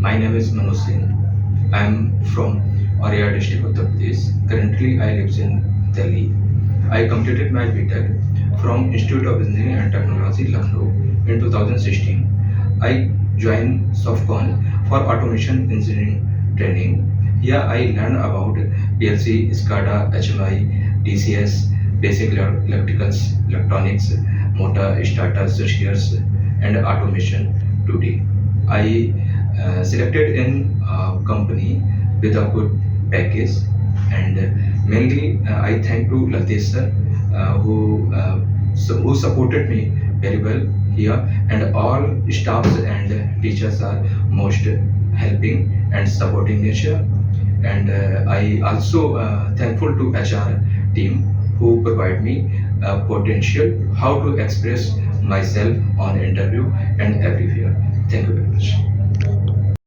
My name is Manoj Singh. I am from Aria district, Uttar Pradesh. Currently, I live in Delhi. I completed my BTech from Institute of Engineering and Technology, Lucknow in 2016. I joined Sofcon for automation engineering training. Here I learned about PLC, SCADA, HMI, DCS, basic electricals, electronics, motor, starter, switchgears, and automation 2D. I selected in a company with a good package, and mainly I thank to Latesh sir, who supported me very well here, and all staffs and teachers are most helping and supporting nature. And I also thankful to HR team who provide me potential how to express myself on interview and everywhere. Thank you very much.